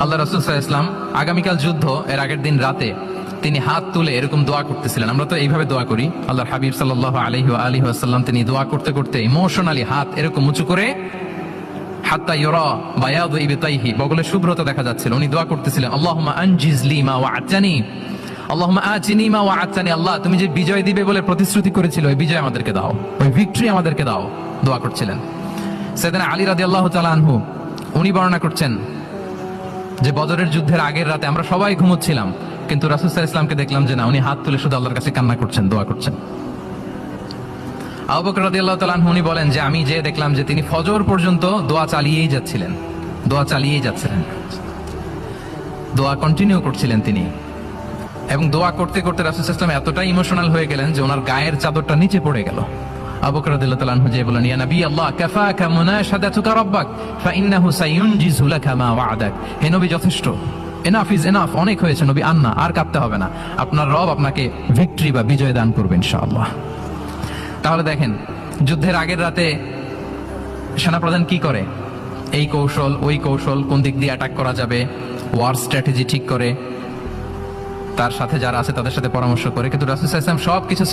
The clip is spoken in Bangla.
আল্লাহ রাসূল সাল্লাল্লাহু আলাইহি ওয়াসাল্লাম আগামীকাল যুদ্ধ এর আগের দিন রাতে তিনি হাত তুলে এরকম দোয়া করতেছিলেন। আমরা তো এইভাবে দোয়া করি। আল্লাহর হাবিব সাল্লাল্লাহু আলাইহি ওয়াসাল্লাম তিনি দোয়া করতে করতে ইমোশনালি হাত এরকম উঁচু করে হাত্তা ইউরা বায়াদু ইবতাইহি, বগলে শুভ্রতা দেখা যাচ্ছিল। উনি দোয়া করতেছিলেন, আল্লাহুম্মা আনজিজ লি মা ওয়া'আতানি, আল্লাহুম্মা আতিনি মা ওয়া'আতানি। আল্লাহ, তুমি যে বিজয় দিবে বলে প্রতিশ্রুতি করেছিলে, ওই বিজয় আমাদেরকে দাও, ওই ভিক্টরি আমাদেরকে দাও। দোয়া করছিলেন। সাইয়েদনা আলী রাদিয়াল্লাহু তাআলা আনহু উনি বর্ণনা করছেন যে বদরের যুদ্ধের আগের রাতে আমরা সবাই ঘুমোচ্ছিলাম, কিন্তু রাসূল সাল্লাল্লাহু আলাইহি ওয়াসাল্লামকে দেখলাম যে না, উনি হাত তুলে শুধু আল্লাহর কাছে কান্না করছেন, দোয়া করছেন। আবু বকর রাদিয়াল্লাহু তাআলা আনহু উনি বলেন যে আমি যে দেখলাম যে তিনি ফজর পর্যন্ত দোয়া চালিয়েই যাচ্ছিলেন, দোয়া চালিয়েই যাচ্ছিলেন, দোয়া কন্টিনিউ করছিলেন তিনি। এবং দোয়া করতে করতে রাসূল সাল্লাল্লাহু আলাইহি ওয়াসাল্লাম এতটাই ইমোশনাল হয়ে গেলেন যে ওনার গায়ের চাদরটা নিচে পড়ে গেল। আবু বকর রাদিয়াল্লাহু তাআলা আনহু যে বলেন, ইয়া নবী আল্লাহ, কাফাকা মুনাশাদাতুকা রাব্বাক ফাইন্নাহু সায়ুনজিজু লাকা মা ওয়া'আদাক। হে নবী, যথেষ্ট, এনাফ ইজ এনাফ, অনেক হয়েছে নবী, আন্না, আর কাঁপতে হবে না, আপনার রব আপনাকে ভিক্টরি বা বিজয় দান করবে ইনশাআল্লাহ। তাহলে দেখেন, যুদ্ধের আগের রাতে সেনাপ্রধান কি করে? এই কৌশল ওই কৌশল, কোন দিক দিয়ে অ্যাটাক করা যাবে, ওয়ার স্ট্র্যাটেজি ঠিক করে, তার সাথে যারা আছে তাদের সাথে পরামর্শ করে। কিন্তু রাসূল সাল্লাল্লাহু আলাইহি ওয়াসাল্লাম সবকিছু